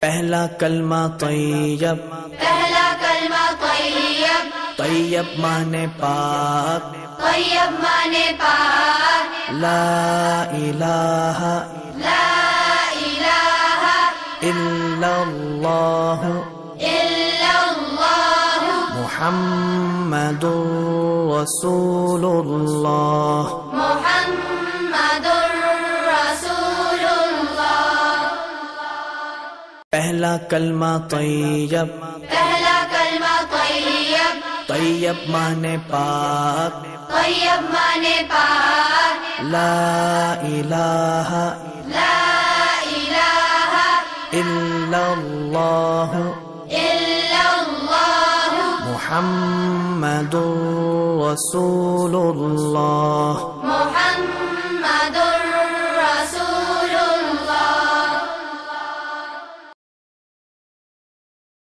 پہلا کلمہ طیب، پہلا کلمہ طیب، طیب مانے پاک، طیب مانے پاک، لا الہ لا الہ الا اللہ الا اللہ محمد رسول اللہ۔ محمد رسول اللہ۔ پہلا کلمہ طیب، پہلا کلمہ طیب، طیب مانے پاک، طیب مانے پاک، لا الہ لا الہ الا اللہ الا اللہ محمد رسول اللہ۔ محمد